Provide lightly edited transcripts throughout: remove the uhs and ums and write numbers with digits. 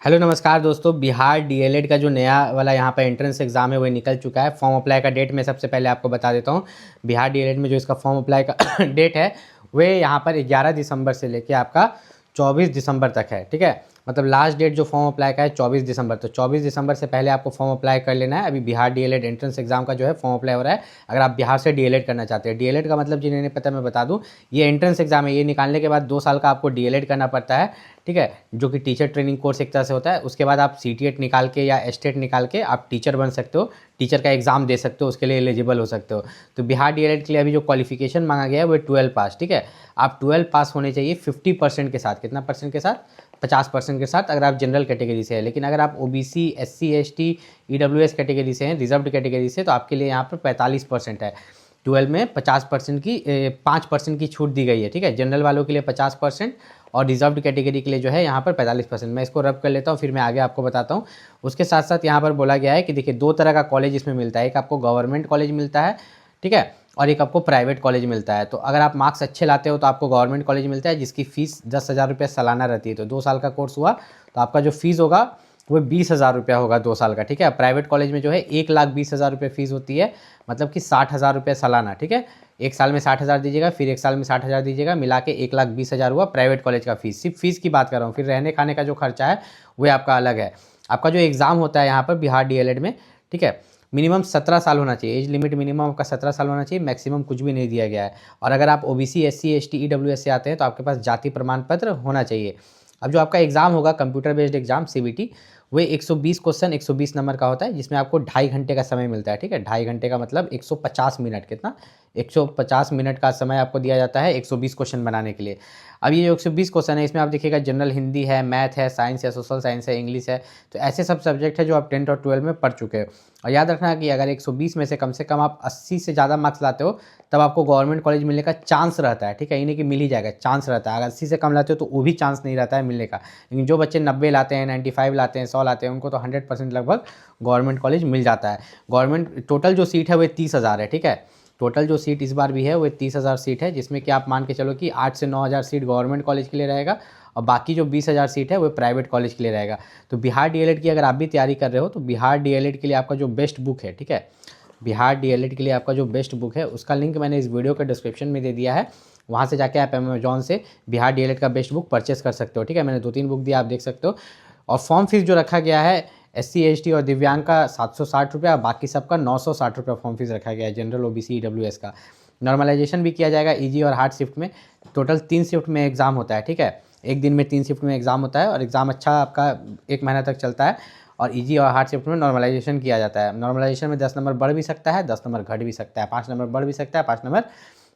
Hello नमस्कार दोस्तों। Bihar DElEd का जो नया वाला यहाँ पर एंट्रेंस एग्ज़ाम है वो निकल चुका है। फॉर्म अप्लाई का डेट मैं सबसे पहले आपको बता देता हूँ। बिहार डीएलएड में जो इसका फॉर्म अप्लाई का डेट है वे यहाँ पर 11 दिसंबर से लेके आपका 24 दिसंबर तक है। ठीक है, मतलब लास्ट डेट जो फॉर्म अप्लाई का है 24 दिसंबर। तो 24 दिसंबर से पहले आपको फॉर्म अप्लाई कर लेना है। अभी बिहार डीएलएड एंट्रेंस एग्जाम का जो है फॉर्म अप्लाई हो रहा है। अगर आप बिहार से डीएलएड करना चाहते हैं, डीएलएड का मतलब जिन्हें नहीं पता मैं बता दूं, ये एंट्रेंस एग्जाम है। ये निकालने के बाद 2 साल का आपको डीएलएड करना पड़ता है। ठीक है, जो कि टीचर ट्रेनिंग कोर्स एक तरह से होता है। उसके बाद आप सीटीएट निकाल के या एस्टेट निकाल के आप टीचर बन सकते हो, टीचर का एग्ज़ाम दे सकते हो, उसके लिए एलिजिबल हो सकते हो। तो बिहार डीएलएड के लिए अभी जो क्वालिफिकेशन मांगा गया है वो 12 पास। ठीक है, आप 12 पास होने चाहिए 50% के साथ। कितना परसेंट के साथ? 50% के साथ, अगर आप जनरल कैटेगरी से हैं। लेकिन अगर आप OBC, SC, ST, EWS category से हैं, रिजर्व्ड कैटेगरी से, तो आपके लिए यहाँ पर 45% है। 12 में 50% की 5% की छूट दी गई है। ठीक है, जनरल वालों के लिए 50% और रिजर्व्ड कैटेगरी के लिए जो है यहाँ पर 45%। मैं इसको रब कर लेता हूँ, फिर मैं आगे आपको बताता हूँ। उसके साथ साथ यहाँ पर बोला गया है कि देखिए 2 तरह का कॉलेज इसमें मिलता है। एक आपको गवर्नमेंट कॉलेज मिलता है, ठीक है, और एक आपको प्राइवेट कॉलेज मिलता है। तो अगर आप मार्क्स अच्छे लाते हो तो आपको गवर्नमेंट कॉलेज मिलता है, जिसकी फ़ीस 10,000 रुपये सालाना रहती है। तो 2 साल का कोर्स हुआ तो आपका जो फीस होगा वो 20,000 रुपया होगा 2 साल का। ठीक है, प्राइवेट कॉलेज में जो है 1,20,000 रुपये फ़ीस होती है, मतलब कि 60,000 रुपये सालाना। ठीक है, एक साल में 60,000 दीजिएगा, फिर एक साल में 60,000 दीजिएगा, मिला के 1,20,000 हुआ प्राइवेट कॉलेज का फ़ीस। सिर्फ फीस की बात कर रहा हूँ, फिर रहने खाने का जो खर्चा है वो आपका अलग है। आपका जो एग्ज़ाम होता है यहाँ पर बिहार डीएलएड में, ठीक है, मिनिमम 17 साल होना चाहिए। एज लिमिट मिनिमम आपका 17 साल होना चाहिए, मैक्सिमम कुछ भी नहीं दिया गया है। और अगर आप ओबीसी, एससी, एसटी, ईडब्ल्यूएस से आते हैं तो आपके पास जाति प्रमाण पत्र होना चाहिए। अब जो आपका एग्ज़ाम होगा कंप्यूटर बेस्ड एग्जाम सीबीटी, वो 120 क्वेश्चन 120 नंबर का होता है, जिसमें आपको 2.5 घंटे का समय मिलता है। ठीक है, 2.5 घंटे का मतलब 150 मिनट। कितना? 150 मिनट का समय आपको दिया जाता है 120 क्वेश्चन बनाने के लिए। अब ये जो 120 क्वेश्चन है इसमें आप देखिएगा जनरल हिंदी है, मैथ है, साइंस है, सोशल साइंस है, इंग्लिश है। तो ऐसे सब सब्जेक्ट है जो आप 10th और 12 में पढ़ चुके हो। और याद रखना कि अगर 120 में से कम आप 80 से ज़्यादा मार्क्स लाते हो तब आपको गवर्नमेंट कॉलेज मिलने का चांस रहता है। ठीक है, ये नहीं कि मिल ही जाएगा, चांस रहता है। अगर 80 से कम लाते हो तो वो भी चांस नहीं रहता है मिलने का। लेकिन जो बच्चे 90 लाते हैं, 95 लाते हैं, 100 लाते हैं, उनको तो 100% लगभग गवर्नमेंट कॉलेज मिल जाता है। गवर्नमेंट टोटल जो सीट है वो 30,000 है। ठीक है, टोटल जो सीट इस बार भी है वो 30,000 सीट है, जिसमें कि आप मान के चलो कि 8 से 9,000 सीट गवर्नमेंट कॉलेज के लिए रहेगा और बाकी जो 20,000 सीट है वो प्राइवेट कॉलेज के लिए रहेगा। तो बिहार डीएलएड की अगर आप भी तैयारी कर रहे हो तो बिहार डीएलएड के लिए आपका जो बेस्ट बुक है, ठीक है, बिहार डीएलएड के लिए आपका जो बेस्ट बुक है उसका लिंक मैंने इस वीडियो के डिस्क्रिप्शन में दे दिया है। वहाँ से जाके आप अमेजॉन से बिहार डीएलएड का बेस्ट बुक परचेस कर सकते हो। ठीक है, मैंने 2-3 बुक दिया, आप देख सकते हो। और फॉर्म फीस जो रखा गया है एससी, एसटी और दिव्यांग का 760 रुपया, बाकी सबका 960 रुपया फॉर्म फीस रखा गया है। जनरल, ओबीसी, ईडब्ल्यूएस का नॉर्मलाइजेशन भी किया जाएगा ईजी और हार्ड शिफ्ट में। टोटल 3 शिफ्ट में एग्ज़ाम होता है। ठीक है, एक दिन में 3 शिफ्ट में एग्ज़ाम होता है और एग्ज़ाम अच्छा आपका 1 महीना तक चलता है। और ईजी और हार्ड शिफ्ट में नॉर्मलाइजेशन किया जाता है। नॉर्मलाइजेशन में 10 नंबर बढ़ भी सकता है, 10 नंबर घट भी सकता है, 5 नंबर बढ़ भी सकता है, 5 नंबर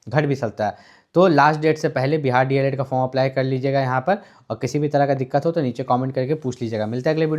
घट भी सकता है। तो लास्ट डेट से पहले बिहार डीएलएड का फॉर्म अप्लाई कर लीजिएगा यहाँ पर। और किसी भी तरह का दिक्कत हो तो नीचे कमेंट करके पूछ लीजिएगा। मिलता है अगले वीडियो।